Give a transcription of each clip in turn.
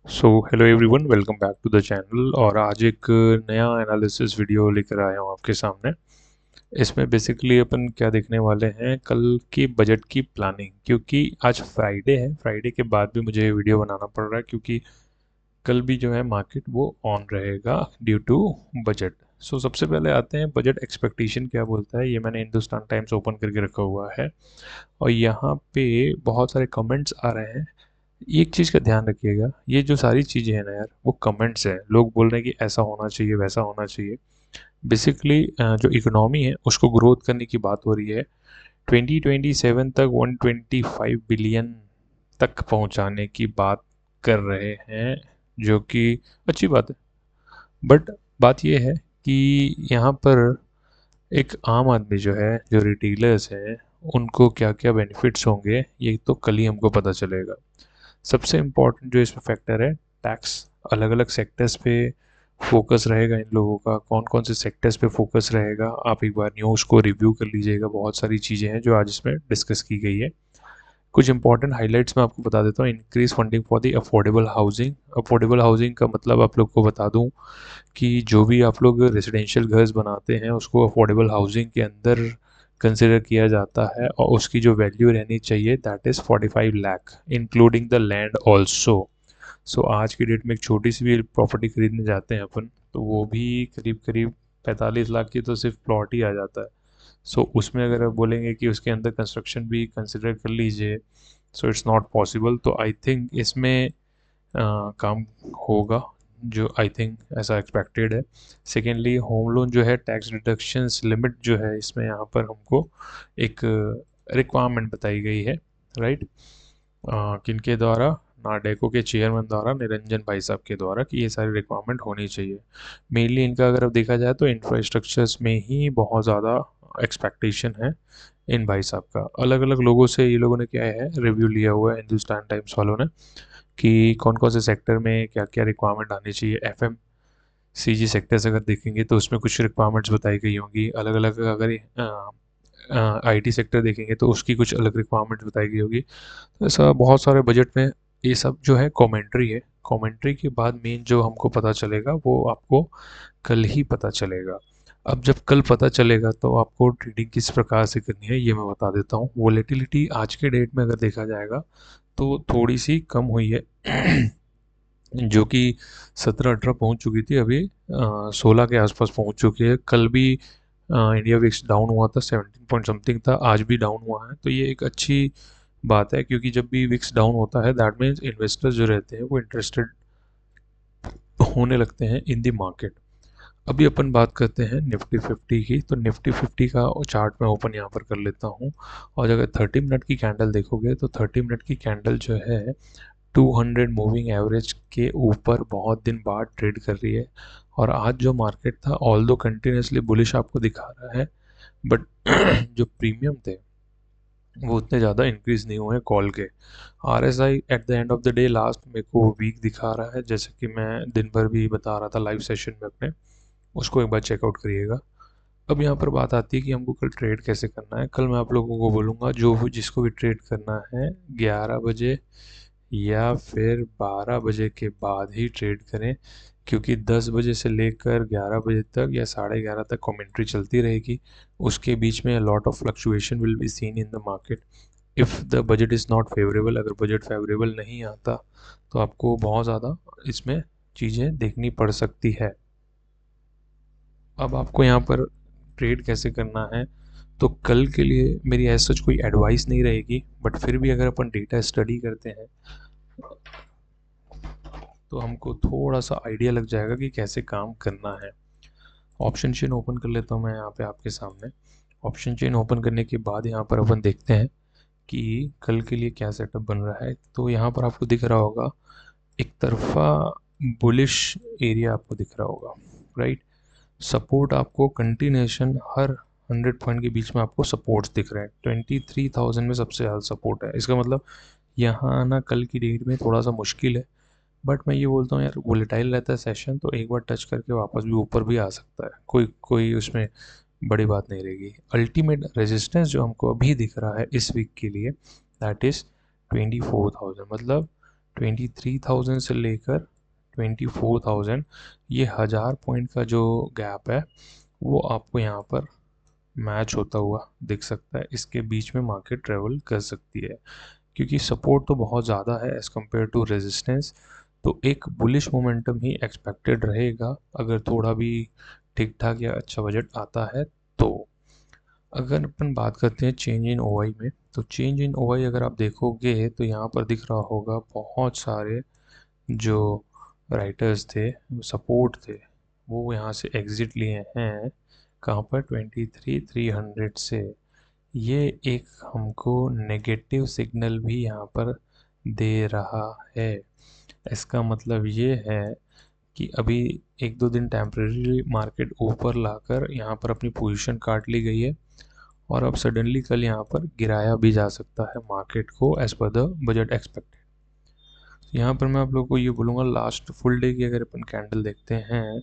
So hello everyone, welcome back to the channel. और आज एक नया एनालिसिस वीडियो लेकर आया हूँ आपके सामने। इसमें बेसिकली अपन क्या देखने वाले हैं, कल की बजट की प्लानिंग। क्योंकि आज फ्राइडे है, फ्राइडे के बाद भी मुझे वीडियो बनाना पड़ रहा है क्योंकि कल भी जो है मार्केट वो ऑन रहेगा ड्यू टू बजट। सो सबसे पहले आते हैं बजट एक्सपेक्टेशन क्या बोलता है। ये मैंने हिंदुस्तान टाइम्स ओपन करके रखा हुआ है और यहाँ पे बहुत सारे कमेंट्स आ रहे हैं। एक चीज़ का ध्यान रखिएगा, ये जो सारी चीज़ें हैं ना यार, वो कमेंट्स हैं। लोग बोल रहे हैं कि ऐसा होना चाहिए, वैसा होना चाहिए। बेसिकली जो इकोनॉमी है उसको ग्रोथ करने की बात हो रही है। 2027 तक 125 बिलियन तक पहुंचाने की बात कर रहे हैं, जो कि अच्छी बात है। बट बात ये है कि यहाँ पर एक आम आदमी जो है, जो रिटेलर्स हैं, उनको क्या क्या बेनिफिट्स होंगे ये तो कल ही हमको पता चलेगा। सबसे इम्पोर्टेंट जो इसमें फैक्टर है, टैक्स। अलग अलग सेक्टर्स पे फोकस रहेगा इन लोगों का। कौन कौन से सेक्टर्स पे फोकस रहेगा, आप एक बार न्यूज़ को रिव्यू कर लीजिएगा। बहुत सारी चीज़ें हैं जो आज इसमें डिस्कस की गई है। कुछ इंपॉर्टेंट हाइलाइट्स मैं आपको बता देता हूँ। Increase funding for the affordable housing. Affordable housing का मतलब आप लोग को बता दूँ कि जो भी आप लोग रेजिडेंशियल घर बनाते हैं उसको अफोर्डेबल हाउसिंग के अंदर कंसिडर किया जाता है, और उसकी जो वैल्यू रहनी चाहिए that is 45 lakh including the land also. So आज की डेट में एक छोटी सी भी प्रॉपर्टी खरीदने जाते हैं अपन, तो वो भी करीब करीब 45 लाख की तो सिर्फ प्लॉट ही आ जाता है। सो उसमें अगर आप बोलेंगे कि उसके अंदर कंस्ट्रक्शन भी कंसिडर कर लीजिए, सो इट्स नॉट पॉसिबल। तो आई थिंक इसमें काम होगा, जो आई थिंक ऐसा एक्सपेक्टेड है। सेकेंडली, होम लोन जो है, टैक्स डिडक्शंस लिमिट जो है, इसमें यहाँ पर हमको एक रिक्वायरमेंट बताई गई है, राइट। किनके द्वारा? नाडेको के चेयरमैन द्वारा, निरंजन भाई साहब के द्वारा, कि ये सारी रिक्वायरमेंट होनी चाहिए। मेनली इनका अगर अब देखा जाए तो इंफ्रास्ट्रक्चर्स में ही बहुत ज़्यादा एक्सपेक्टेशन है इन भाई साहब का। अलग अलग लोगों से ये लोगों ने क्या है, रिव्यू लिया हुआ है हिंदुस्तान टाइम्स वालों ने, कि कौन कौन से सेक्टर में क्या क्या रिक्वायरमेंट आनी चाहिए। एफ एम सी जी सेक्टर्स अगर देखेंगे तो उसमें कुछ रिक्वायरमेंट्स बताई गई होंगी। अलग अलग अगर आईटी सेक्टर देखेंगे तो उसकी कुछ अलग रिक्वायरमेंट्स बताई गई होगी। तो ऐसा बहुत सारे बजट में ये सब जो है कमेंट्री है। कमेंट्री के बाद मेन जो हमको पता चलेगा वो आपको कल ही पता चलेगा। अब जब कल पता चलेगा तो आपको ट्रेडिंग किस प्रकार से करनी है ये मैं बता देता हूँ। वोलेटिलिटी आज के डेट में अगर देखा जाएगा तो थोड़ी सी कम हुई है जो कि 17-18 पहुंच चुकी थी, अभी 16 के आसपास पहुंच चुकी है। कल भी इंडिया विक्स डाउन हुआ था, 17 पॉइंट समथिंग था, आज भी डाउन हुआ है। तो ये एक अच्छी बात है, क्योंकि जब भी विक्स डाउन होता है दैट मीन्स इन्वेस्टर्स जो रहते हैं वो इंटरेस्टेड होने लगते हैं इन दी मार्केट। अभी अपन बात करते हैं निफ्टी 50 की। तो निफ्टी 50 का चार्ट मैं ओपन यहाँ पर कर लेता हूँ। और अगर 30 मिनट की कैंडल देखोगे तो 30 मिनट की कैंडल जो है 200 मूविंग एवरेज के ऊपर बहुत दिन बाद ट्रेड कर रही है। और आज जो मार्केट था, ऑल दो कंटिन्यूसली बुलिश आपको दिखा रहा है, बट जो प्रीमियम थे वो उतने ज़्यादा इंक्रीज नहीं हुए कॉल के। R S I at the end of the day last मेरे को वीक दिखा रहा है, जैसे कि मैं दिन भर भी बता रहा था लाइव सेशन में अपने, उसको एक बार चेकआउट करिएगा। अब यहाँ पर बात आती है कि हमको कल ट्रेड कैसे करना है। कल मैं आप लोगों को बोलूँगा जो जिसको भी ट्रेड करना है 11 बजे या फिर 12 बजे के बाद ही ट्रेड करें, क्योंकि 10 बजे से लेकर 11 बजे तक या 11:30 तक कमेंट्री चलती रहेगी। उसके बीच में lot of fluctuation will be seen in the market if the budget is not favourable. अगर बजट फेवरेबल नहीं आता तो आपको बहुत ज़्यादा इसमें चीज़ें देखनी पड़ सकती है। अब आपको यहाँ पर ट्रेड कैसे करना है, तो कल के लिए मेरी ऐसा सच कोई एडवाइस नहीं रहेगी, बट फिर भी अगर अपन डेटा स्टडी करते हैं तो हमको थोड़ा सा आइडिया लग जाएगा कि कैसे काम करना है। ऑप्शन चेन ओपन कर लेता हूँ मैं यहाँ पे आपके सामने। ऑप्शन चेन ओपन करने के बाद यहाँ पर अपन देखते हैं कि कल के लिए क्या सेटअप बन रहा है। तो यहाँ पर आपको दिख रहा होगा एक तरफा बुलिश एरिया आपको दिख रहा होगा, राइट। सपोर्ट आपको कंटिन्यूशन हर 100 पॉइंट के बीच में आपको सपोर्ट्स दिख रहे हैं। 23,000 में सबसे ज़्यादा सपोर्ट है। इसका मतलब यहाँ आना कल की डेट में थोड़ा सा मुश्किल है, बट मैं ये बोलता हूँ यार, वोलेटाइल रहता है सेशन, तो एक बार टच करके वापस भी ऊपर भी आ सकता है। कोई कोई उसमें बड़ी बात नहीं रहेगी। अल्टीमेट रेजिस्टेंस जो हमको अभी दिख रहा है इस वीक के लिए दैट इज़ 24,000, मतलब 23,000 से लेकर 24,000, ये 1000 पॉइंट का जो गैप है वो आपको यहाँ पर मैच होता हुआ दिख सकता है। इसके बीच में मार्केट ट्रेवल कर सकती है क्योंकि सपोर्ट तो बहुत ज़्यादा है एज़ कम्पेयर टू रेजिस्टेंस। तो एक बुलिश मोमेंटम ही एक्सपेक्टेड रहेगा अगर थोड़ा भी ठीक ठाक या अच्छा बजट आता है तो। अगर अपन बात करते हैं चेंज इन ओआई में, तो चेंज इन ओआई अगर आप देखोगे तो यहाँ पर दिख रहा होगा बहुत सारे जो राइटर्स थे, सपोर्ट थे, वो यहाँ से एग्ज़िट लिए हैं। कहाँ पर? 23,300 से। ये एक हमको नेगेटिव सिग्नल भी यहाँ पर दे रहा है। इसका मतलब ये है कि अभी एक दो दिन टेम्परेरी मार्केट ऊपर लाकर यहाँ पर अपनी पोजीशन काट ली गई है और अब सडनली कल यहाँ पर गिराया भी जा सकता है मार्केट को as per the budget expected. यहाँ पर मैं आप लोगों को ये बोलूँगा, लास्ट फुल डे की अगर अपन कैंडल देखते हैं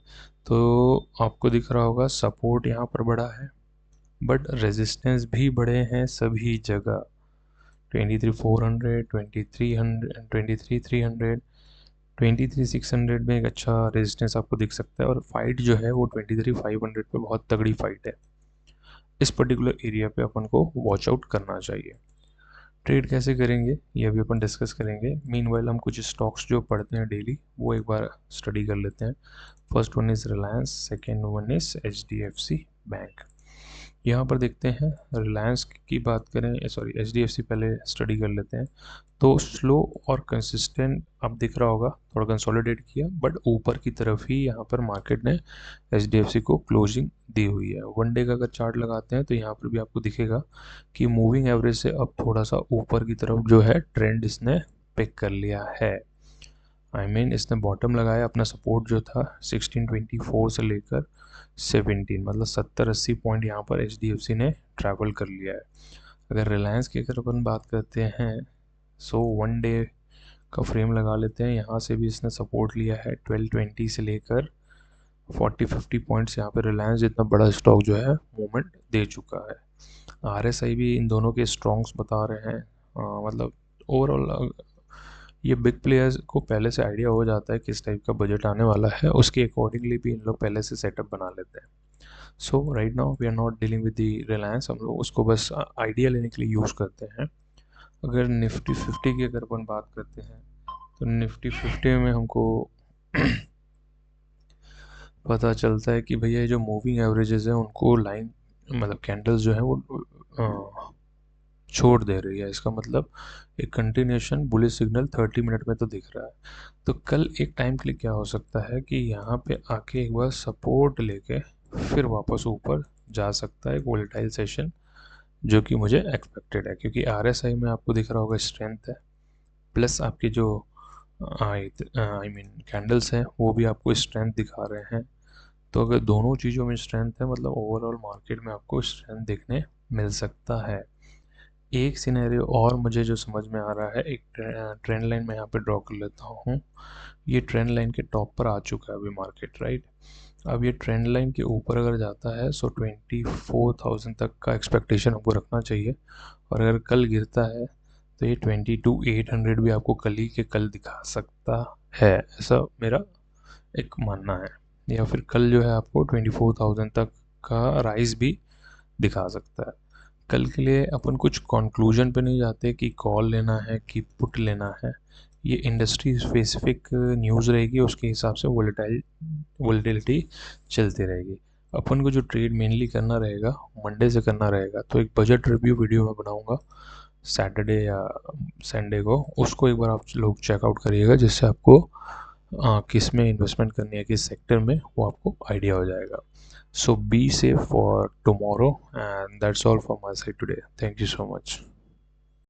तो आपको दिख रहा होगा सपोर्ट यहाँ पर बड़ा है बट रेजिस्टेंस भी बड़े हैं सभी जगह। 23,400, 2300, 23,300, 23,600 में एक अच्छा रेजिस्टेंस आपको दिख सकता है और फाइट जो है वो 23,500 पे बहुत तगड़ी फाइट है। इस पर्टिकुलर एरिया पे अपन को वॉच आउट करना चाहिए। ट्रेड कैसे करेंगे ये अभी अपन डिस्कस करेंगे। मीनवाइल हम कुछ स्टॉक्स जो पढ़ते हैं डेली वो एक बार स्टडी कर लेते हैं। First one is Reliance, second one is HDFC bank. यहाँ पर देखते हैं रिलायंस की बात करें, सॉरी HDFC पहले स्टडी कर लेते हैं। तो स्लो और कंसिस्टेंट अब दिख रहा होगा, थोड़ा कंसोलिडेट किया बट ऊपर की तरफ ही यहाँ पर मार्केट ने HDFC को क्लोजिंग दी हुई है। वन डे का अगर चार्ट लगाते हैं तो यहाँ पर भी आपको दिखेगा कि मूविंग एवरेज से अब थोड़ा सा ऊपर की तरफ जो है ट्रेंड इसने पिक कर लिया है। इसने बॉटम लगाया, अपना सपोर्ट जो था 1624 से लेकर 17, मतलब 70-80 पॉइंट यहाँ पर HDFC ने ट्रैवल कर लिया है। अगर रिलायंस की अगर अपन बात करते हैं सो वन डे का फ्रेम लगा लेते हैं, यहाँ से भी इसने सपोर्ट लिया है 1220 से लेकर 40-50 पॉइंट्स। यहाँ पर रिलायंस जितना बड़ा स्टॉक जो है मूवमेंट दे चुका है। RSI भी इन दोनों के स्ट्रॉन्ग्स बता रहे हैं। मतलब ओवरऑल ये बिग प्लेयर्स को पहले से आइडिया हो जाता है किस टाइप का बजट आने वाला है, उसके अकॉर्डिंगली भी इन लोग पहले से सेटअप बना लेते हैं। So right now we are not dealing with the Reliance, हम लोग उसको बस आइडिया लेने के लिए यूज़ करते हैं। अगर निफ्टी 50 की अगर अपन बात करते हैं तो निफ्टी 50 में हमको पता चलता है कि भैया जो मूविंग एवरेजेस हैं उनको लाइन मतलब कैंडल्स जो है वो छोड़ दे रही है। इसका मतलब एक कंटिन्यूशन बुलिश सिग्नल 30 मिनट में तो दिख रहा है। तो कल एक टाइम के लिए क्या हो सकता है कि यहाँ पे आके एक बार सपोर्ट लेके फिर वापस ऊपर जा सकता है, एक वोलेटाइल सेशन जो कि मुझे एक्सपेक्टेड है क्योंकि RSI में आपको दिख रहा होगा स्ट्रेंथ है, प्लस आपकी जो कैंडल्स हैं वो भी आपको स्ट्रेंथ दिखा रहे हैं। तो अगर दोनों चीज़ों में स्ट्रेंथ है मतलब ओवरऑल मार्केट में आपको स्ट्रेंथ देखने मिल सकता है। एक सिनेरियो और मुझे जो समझ में आ रहा है, एक ट्रेंड लाइन मैं यहाँ पे ड्रॉ कर लेता हूँ। ये ट्रेंड लाइन के टॉप पर आ चुका है अभी मार्केट, राइट। अब ये ट्रेंड लाइन के ऊपर अगर जाता है सो 24,000 तक का एक्सपेक्टेशन हमको रखना चाहिए और अगर कल गिरता है तो ये 22,800 भी आपको कल ही के कल दिखा सकता है, ऐसा मेरा एक मानना है। या फिर कल जो है आपको 24,000 तक का राइज भी दिखा सकता है। कल के लिए अपन कुछ कंक्लूजन पे नहीं जाते कि कॉल लेना है कि पुट लेना है, ये इंडस्ट्री स्पेसिफिक न्यूज़ रहेगी, उसके हिसाब से वोलेटिलिटी चलती रहेगी। अपन को जो ट्रेड मेनली करना रहेगा मंडे से करना रहेगा, तो एक बजट रिव्यू वीडियो मैं बनाऊंगा सैटरडे या संडे को, उसको एक बार आप लोग चेकआउट करिएगा जिससे आपको किस में इन्वेस्टमेंट करनी है, किस सेक्टर में, वो आपको आइडिया हो जाएगा। So be safe for tomorrow, and that's all from my side today. Thank you so much.